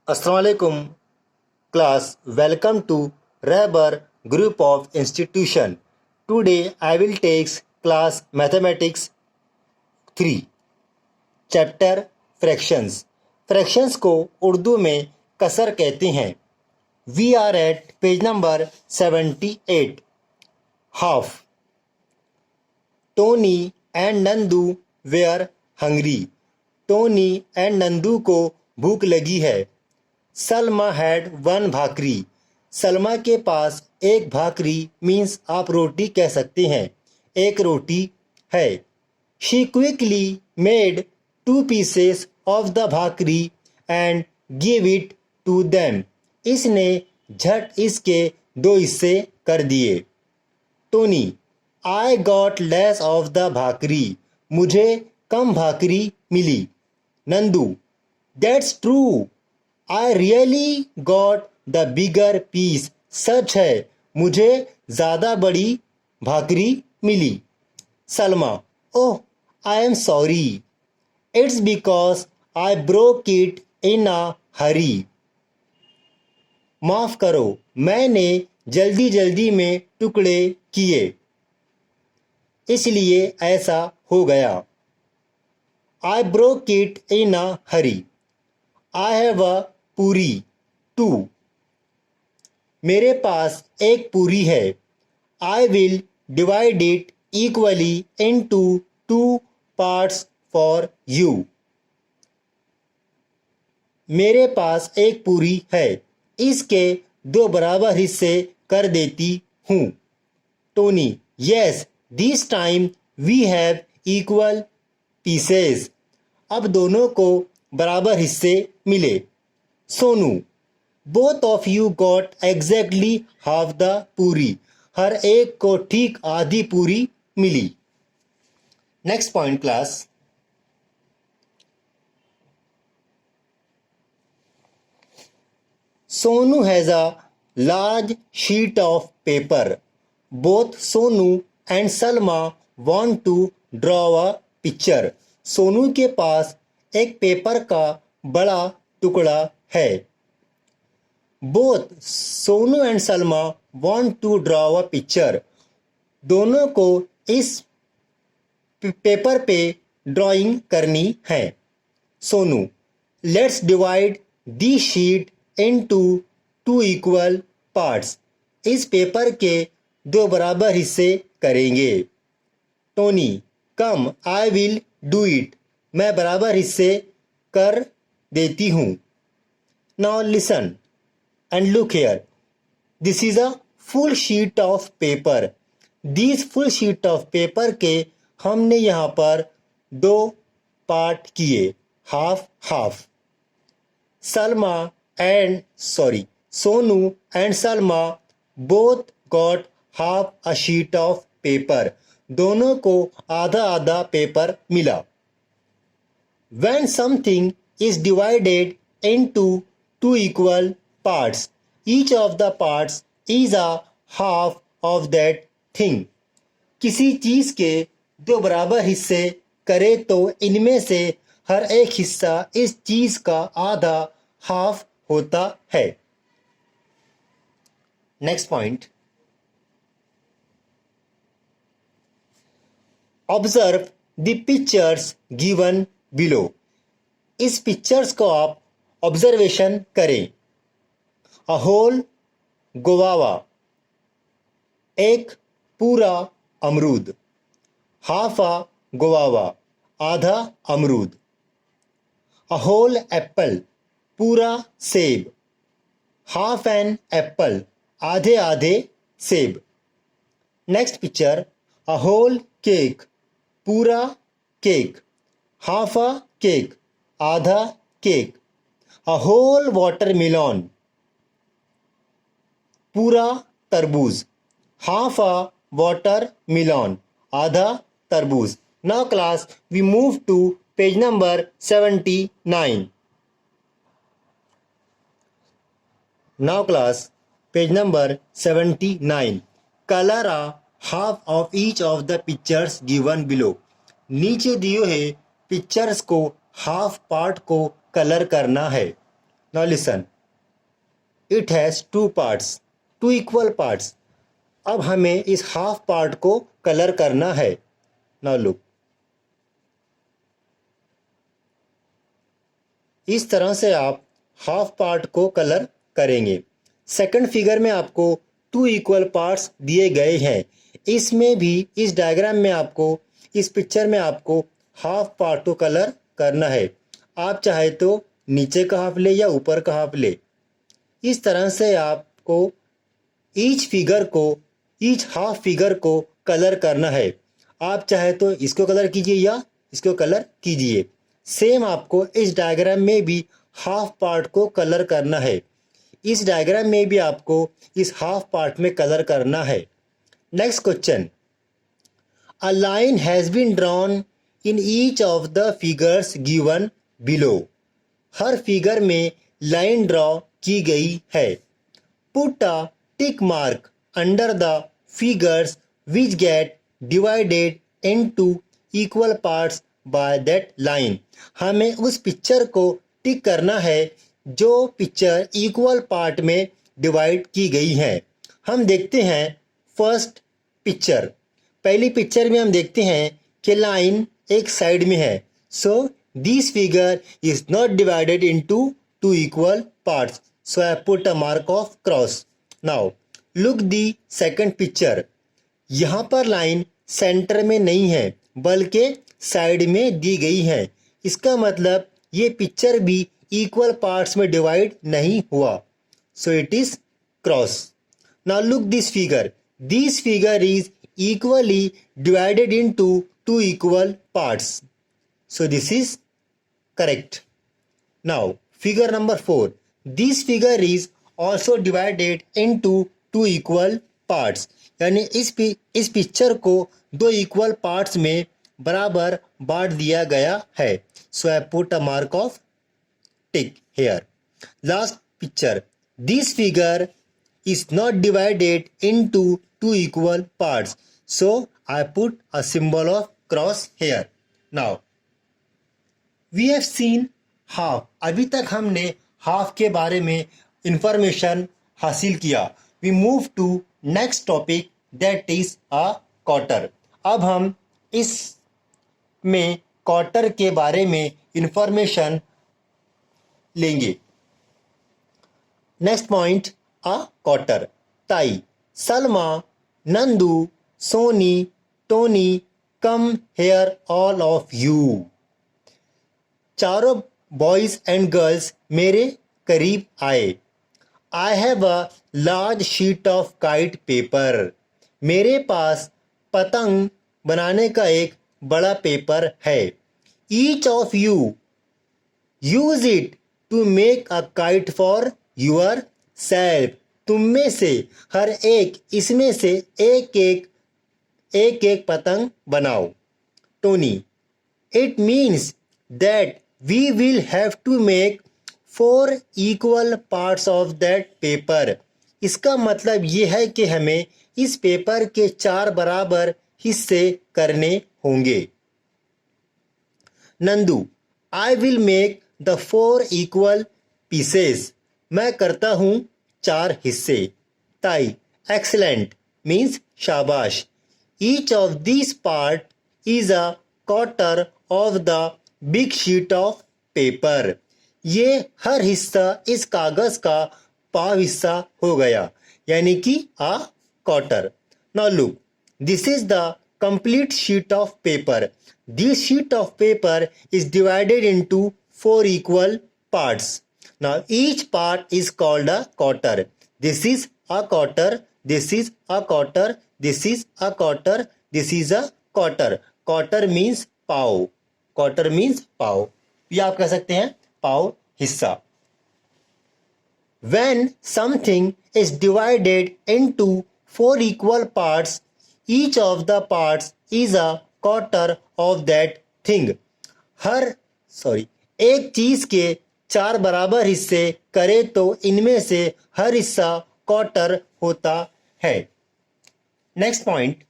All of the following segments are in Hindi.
Assalamualaikum class, welcome to Rehbar Group of Institution. Today I will take class Mathematics 3 chapter fractions. Fractions को उर्दू में कसर कहते हैं। We are at page number 78। Half. Tony and Nandu were hungry. Tony and Nandu को भूख लगी है। Salma had one bhakri. सलमा के पास एक भाकरी मीन्स आप रोटी कह सकते हैं, एक रोटी है। She quickly made 2 pieces of the bhakri and give it to them. इसने झट इसके 2 हिस्से कर दिए। Tony, I got less of the bhakri. मुझे कम भाकरी मिली। Nandu, that's true, I really got the bigger piece. सच है, मुझे ज़्यादा बड़ी भाकरी मिली। Salma, oh I am sorry, it's because I broke it in a hurry. माफ़ करो, मैंने जल्दी जल्दी में टुकड़े किए, इसलिए ऐसा हो गया। आई broke it in a Hari. I have अ पूरी टू। मेरे पास एक पूरी है। I will divide it equally into 2 parts for you. मेरे पास एक पूरी है, इसके 2 बराबर हिस्से कर देती हूँ। Tony, yes this time we have equal pieces. अब दोनों को बराबर हिस्से मिले। Sonu, both of you got exactly half the puri. हर एक को ठीक आधी पूरी मिली। Next point class. Sonu has a large sheet of paper. Both Sonu and Salma want to draw a picture. Sonu के पास एक पेपर का बड़ा टुकड़ा है। Both Sonu and Salma want to draw a picture. दोनों को इस पेपर पे ड्राइंग करनी है। Sonu, let's divide the sheet into 2 equal parts. इस पेपर के 2 बराबर हिस्से करेंगे। Tony, come I will do it. मैं बराबर हिस्से कर देती हूँ। Now listen and look here, this is a full sheet of paper. This full sheet of paper के हमने यहाँ पर 2 पार्ट किए, half half. Sonu and Salma both got half a sheet of paper. दोनों को आधा आधा पेपर मिला। When something is divided into 2 equal parts, each of the parts is a half of that thing. किसी चीज के 2 बराबर हिस्से करे तो इनमें से हर एक हिस्सा इस चीज का आधा हाफ होता है। Next point. Observe the pictures given below. इस पिक्चर्स को आप ऑब्जर्वेशन करें। अ होल गुआवा, एक पूरा अमरूद। हाफ अ गुआवा, आधा अमरूद। अ होल एप्पल, पूरा सेब। हाफ एन एप्पल, आधे आधे सेब। Next picture, a whole cake, पूरा केक। हाफ अ केक, आधा केक। अ होल वाटरमेलन, पूरा तरबूज। हाफ अ वाटरमेलन, आधा तरबूज। Now class we move to page number 79. Now class, page number 79. Color a half of each of the pictures given below. नीचे दिए हुए पिक्चर्स को हाफ पार्ट को कलर करना है। Now listen, it has two parts, two equal parts. अब हमें इस हाफ पार्ट को कलर करना है। नाउ लुक, इस तरह से आप हाफ पार्ट को कलर करेंगे। सेकंड फिगर में आपको टू इक्वल पार्ट्स दिए गए हैं। इसमें भी, इस डायग्राम में आपको, इस पिक्चर में आपको हाफ पार्ट को कलर करना है। आप चाहे तो नीचे का हाफ ले या ऊपर का हाफ ले। इस तरह से आपको ईच हाफ फिगर को कलर करना है। आप चाहे तो इसको कलर कीजिए या इसको कलर कीजिए। सेम आपको इस डायग्राम में भी हाफ पार्ट को कलर करना है। इस डायग्राम में भी आपको इस हाफ पार्ट में कलर करना है। Next question, a line has been drawn in each of the figures given below. हर फिगर में लाइन ड्रॉ की गई है। Put a tick mark under the figures which get divided into equal parts by that line. हमें उस पिक्चर को टिक करना है जो पिक्चर इक्वल पार्ट में डिवाइड की गई है। हम देखते हैं फर्स्ट पिक्चर। पहली पिक्चर में हम देखते हैं कि लाइन एक साइड में है। So this figure is not divided into two equal parts, so I put a mark of cross. Now look the second picture. यहाँ पर लाइन सेंटर में नहीं है बल्कि साइड में दी गई है। इसका मतलब ये पिक्चर भी इक्वल पार्ट्स में डिवाइड नहीं हुआ, so it is cross. Now look this figure. This figure is equally divided into two equal parts, so this is correct. Now figure number 4, this figure is also divided into two equal parts, यानी इस पिक्चर को दो इक्वल पार्ट्स में बराबर बांट दिया गया है। So I put a mark of tick here. Last picture, this figure is not divided into two equal parts, so I put a symbol of cross here. Now we have seen half. अभी तक हमने हाफ के बारे में इंफॉर्मेशन हासिल किया। We move to next topic, that is a quarter. अब हम इस में क्वार्टर के बारे में इंफॉर्मेशन लेंगे। Next point, a quarter. Tai, Salma, Nandu, Soni, Tony, come here all of you. चारों बॉयज एंड गर्ल्स मेरे करीब आए। I have a large sheet of kite paper. मेरे पास पतंग बनाने का एक बड़ा पेपर है। Each of you use it to make a kite for yourself. तुम में से हर एक इसमें से एक पतंग बनाओ। Tony, it means that we will have to make 4 equal parts of that paper. इसका मतलब ये है कि हमें इस पेपर के 4 बराबर हिस्से करने होंगे। Nandu, I will make the 4 equal pieces. मैं करता हूँ 4 हिस्से। ताई, excellent means शाबाश। Each of these part is a quarter of the big sheet of paper. ये हर हिस्सा इस कागज का पाव हिस्सा हो गया, यानी कि a quarter. Now look, this is the complete sheet of paper. This sheet of paper is divided into 4 equal parts. Now each part is called a quarter. This is a quarter, this is a quarter, this is a quarter, this is a quarter. Quarter means पाव, क्वार्टर मीन्स पाव, या आप कह सकते हैं पाव हिस्सा। When something is divided into 4 equal parts, each of the parts is a quarter of that thing. एक चीज के 4 बराबर हिस्से करे तो इनमें से हर हिस्सा क्वार्टर होता है। Next point,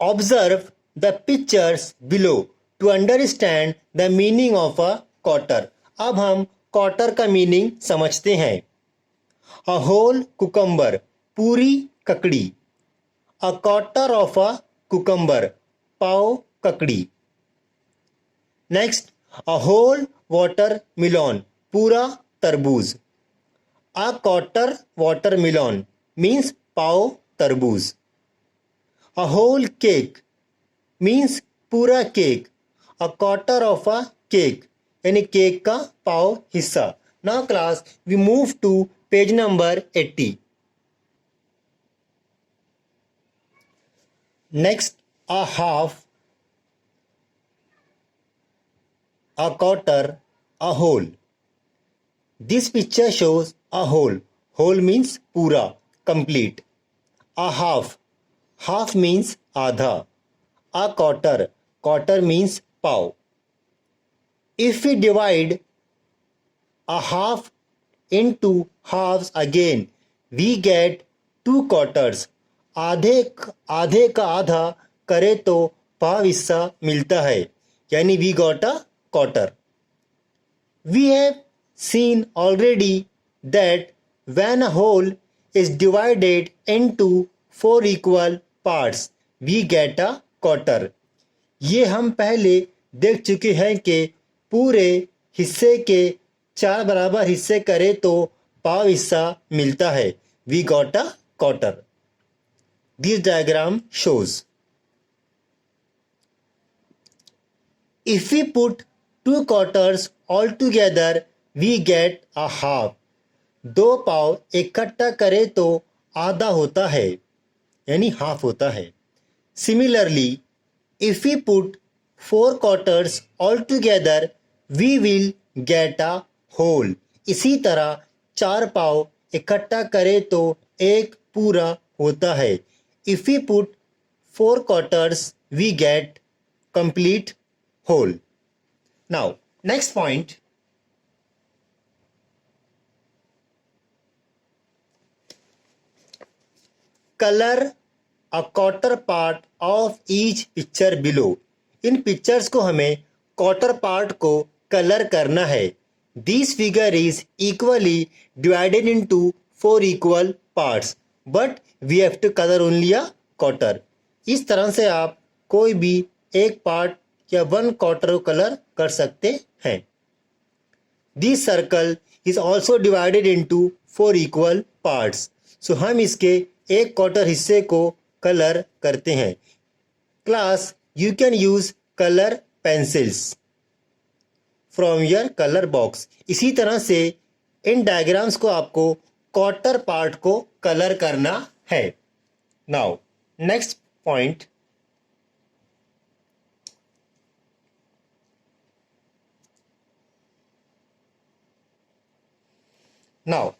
observe the pictures below to understand the meaning of a quarter. अब हम quarter का meaning समझते हैं. A whole cucumber, पूरी ककड़ी. A quarter of a cucumber, पाव ककड़ी. Next, a whole watermelon, पूरा तरबूज. A quarter watermelon means पाव तरबूज. A whole cake means पूरा cake. A quarter of a cake यानी केक का पाव हिस्सा. Now class, we move to page number 80. Next, a half, a quarter, a whole. This picture shows a whole. Whole means पूरा, complete. A half, half means आधा. A quarter, quarter means pav. If we divide a half into halves again, we get two quarters. आधे का आधा करे तो पाव हिस्सा मिलता है, यानी we got a quarter. We have seen already that when a whole is divided into 4 equal parts, we get a quarter. ये हम पहले देख चुके हैं कि पूरे हिस्से के 4 बराबर हिस्से करे तो पाव हिस्सा मिलता है. We got a quarter. This diagram shows. If we put 2 quarters all together, we get a half. 2 पाव इकट्ठा करे तो आधा होता है, यानी हाफ होता है. Similarly, if we put 4 quarters all together, we will get a whole. इसी तरह 4 पाव इकट्ठा करे तो एक पूरा होता है. If we put 4 quarters, we get complete whole. Now, next point. Color a quarter part of each picture below. In pictures को हमें क्वार्टर पार्ट को कलर करना है. This figure is equally divided into 4 equal parts, but we have to color only a quarter. इस तरह से आप कोई भी एक पार्ट या 1 क्वार्टर को कलर कर सकते हैं. This circle is also divided into 4 equal parts. So हम इसके एक क्वार्टर हिस्से को कलर करते हैं. Class, you can use color pencils from your color box. इसी तरह से इन डायग्राम्स को आपको क्वार्टर पार्ट को कलर करना है. Now, next point. Now,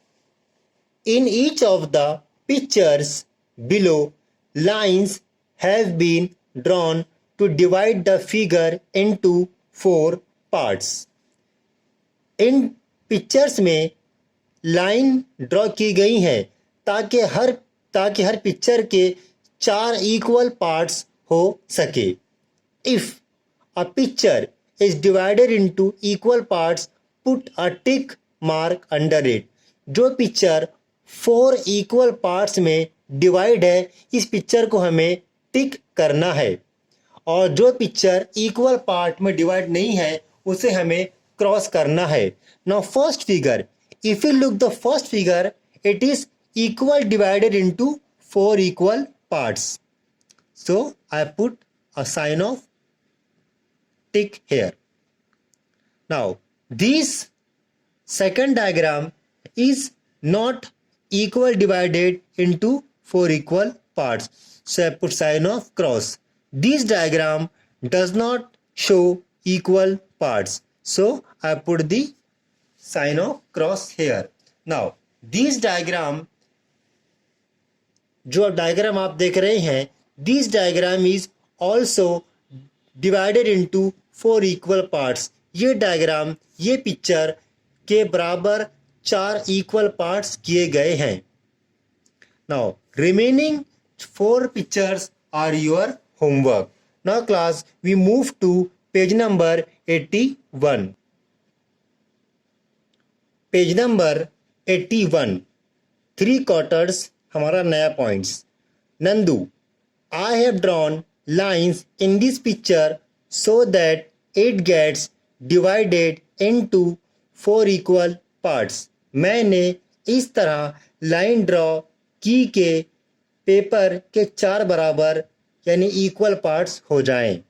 in each of the pictures below, lines have been drawn to divide the figure into 4 parts. In pictures में लाइन ड्रॉ की गई हैं ताकि हर पिक्चर के 4 इक्वल पार्ट्स हो सके. If a picture is divided into equal parts, put a tick mark under it. जो पिक्चर 4 इक्वल पार्ट्स में डिवाइड है, इस पिक्चर को हमें टिक करना है. और जो पिक्चर इक्वल पार्ट में डिवाइड नहीं है, उसे हमें क्रॉस करना है. Now first figure, if you look the first figure, it is equal divided into 4 equal parts. So I put a sign of tick here. Now this second diagram is not equal divided into 4 equal parts. So I put sign of cross. This diagram does not show equal parts. So I put the sign of cross here. Now this diagram, जो diagram आप देख रहे हैं, this diagram is also divided into 4 equal parts. ये diagram, ये picture के बराबर 4 इक्वल पार्ट्स किए गए हैं. Now remaining 4 pictures are your homework. Now class, we move to page number 81. Page number 81, 3 quarters हमारा नया points. Nandu, I have drawn lines in this picture so that it gets divided into 4 equal parts. मैंने इस तरह लाइन ड्रॉ की के पेपर के 4 बराबर यानी इक्वल पार्ट्स हो जाएं.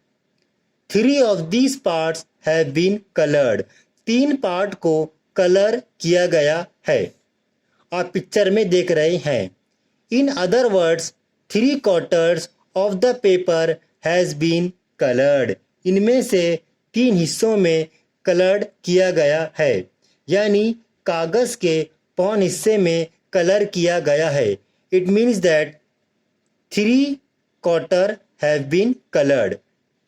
3 of these parts have been colored. 3 part को कलर किया गया है. आप पिक्चर में देख रहे हैं. In other words, 3 quarters of the paper has been colored. इनमें से 3 हिस्सों में कलर्ड किया गया है, यानी कागज के पौन हिस्से में कलर किया गया है. It means that 3 quarter have been colored.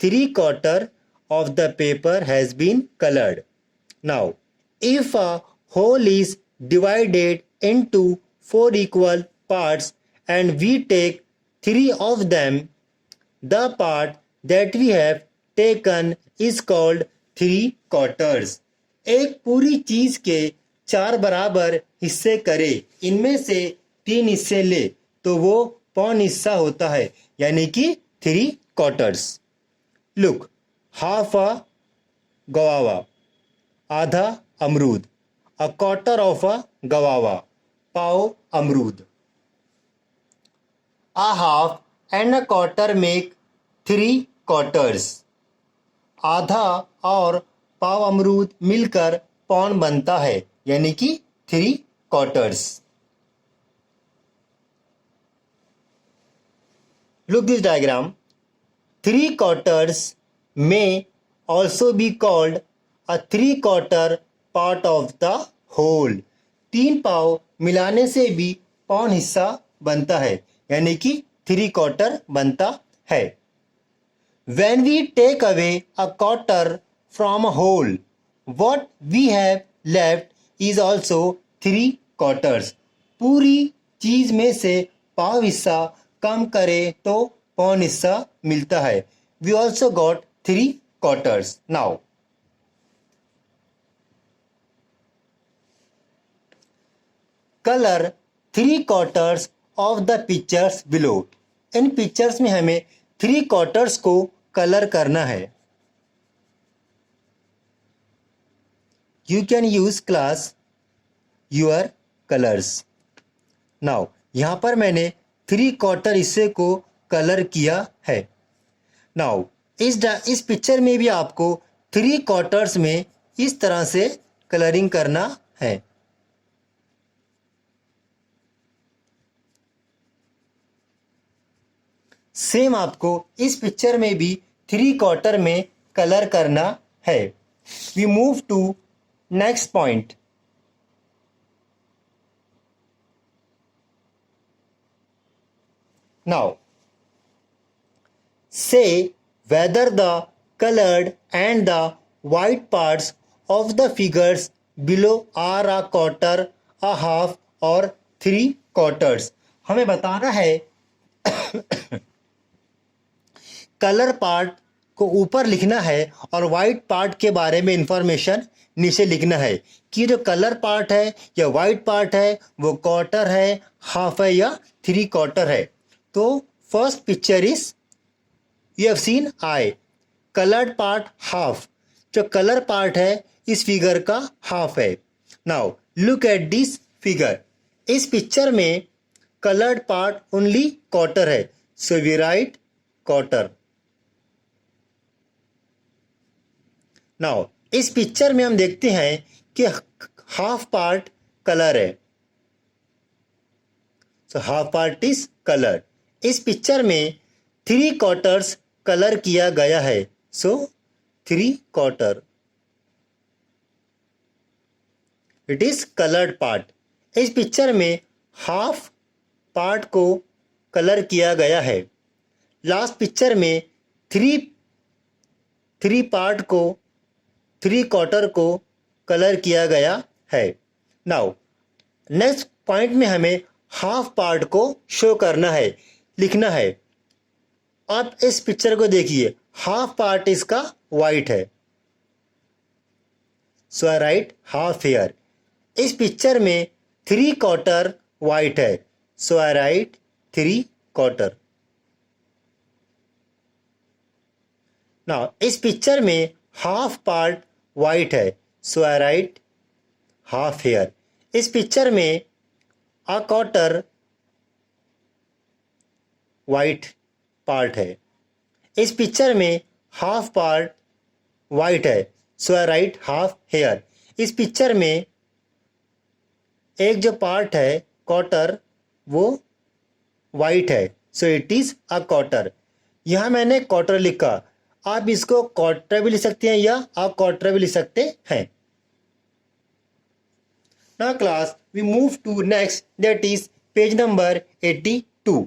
3 quarter of the paper has been colored. Now, if a whole is divided into 4 equal parts and we take 3 of them, the part that we have taken is called 3 quarters. एक पूरी चीज के 4 बराबर हिस्से करे, इनमें से 3 हिस्से ले तो वो पौन हिस्सा होता है, यानी कि 3 quarters. Look, half a guava, आधा अमरूद. A quarter of a guava, पाव अमरूद. A half and a quarter make 3 quarters. आधा और पाव अमरूद मिलकर पौन बनता है, यानी कि 3 quarters. Look this diagram. 3 quarters may also be called a 3/4 part of the whole. 3 पाव मिलाने से भी पौन हिस्सा बनता है, यानी कि 3/4 बनता है. When we take away a quarter from a whole, what we have left is also 3 quarters. पूरी चीज में से पाव हिस्सा कम करे तो पौन हिस्सा मिलता है. We also got 3 quarters. Now, color 3 quarters of the pictures below. In pictures में हमें 3 quarters को कलर करना है. You can use class your colors. Now, यहाँ पर मैंने 3/4 हिस्से को कलर किया है. Now, इस पिक्चर में भी आपको 3 quarters में इस तरह से कलरिंग करना है. सेम आपको इस पिक्चर में भी 3 quarter में कलर करना है. We move to next point. Now, say whether the colored and the white parts of the figures below are a quarter, a half or 3 quarters. हमें बताना है कलर पार्ट को ऊपर लिखना है और वाइट पार्ट के बारे में इंफॉर्मेशन नीचे लिखना है कि जो कलर पार्ट है या वाइट पार्ट है वो क्वार्टर है, हाफ है या 3 quarter है. तो first picture is you have seen I coloured part half. जो कलर पार्ट है इस फिगर का हाफ है. Now look at this figure. इस पिक्चर में कलर्ड पार्ट ओनली क्वार्टर है, so we write quarter. Now इस पिक्चर में हम देखते हैं कि हाफ पार्ट कलर है, so half part is colour. इस पिक्चर में 3 quarters कलर किया गया है, so 3 quarter. It is coloured part. इस पिक्चर में हाफ पार्ट को कलर किया गया है. लास्ट पिक्चर में 3 पार्ट को 3 quarter को कलर किया गया है. नाउ नेक्स्ट पॉइंट में हमें हाफ पार्ट को शो करना है, लिखना है. आप इस पिक्चर को देखिए, हाफ पार्ट इसका वाइट है, सो आई राइट हाफ हेयर। इस पिक्चर में 3/4 वाइट है, सो आई राइट 3/4। नाउ इस पिक्चर में हाफ पार्ट वाइट है, सो आई राइट हाफ हेयर। इस पिक्चर में अ क्वार्टर वाइट पार्ट है, इस पिक्चर में हाफ पार्ट वाइट है, सो आई राइट हाफ हेयर। इस पिक्चर में एक जो पार्ट है क्वार्टर वो वाइट है, so it is a quarter. यहाँ मैंने क्वार्टर लिखा, आप इसको क्वार्टर भी लिख सकते हैं या अ क्वार्टर भी लिख सकते हैं। Now class we move to next, that is page number 82।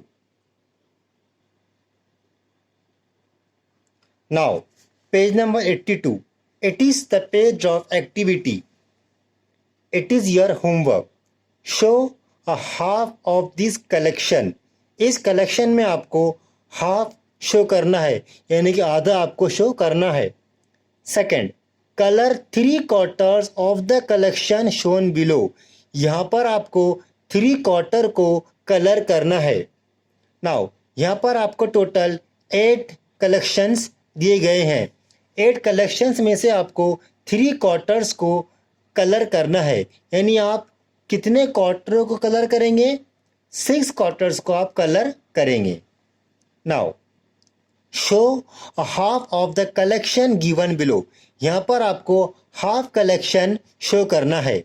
Now, page number 82. It is the page of activity. It is your homework. Show a half of this collection. इस कलेक्शन में आपको हाफ शो करना है, यानी कि आधा आपको शो करना है। Second, colour 3/4 of the collection shown below. यहाँ पर आपको 3/4 को कलर करना है। नाउ यहाँ पर आपको टोटल 8 कलेक्शंस दिए गए हैं। 8 कलेक्शंस में से आपको 3/4 को कलर करना है, यानी आप कितने क्वार्टरों को कलर करेंगे? 6 क्वार्टर्स को आप कलर करेंगे। Now show a half of the collection given below. यहाँ पर आपको हाफ कलेक्शन शो करना है।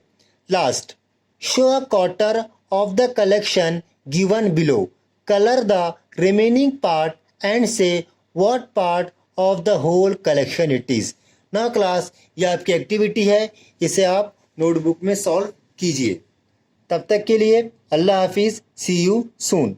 Last, show a quarter of the collection given below. Colour the remaining part and say what part of the whole collection it is. ना क्लास, ये आपकी एक्टिविटी है, इसे आप नोटबुक में सॉल्व कीजिए। तब तक के लिए अल्लाह हाफिज़, सी यू सून।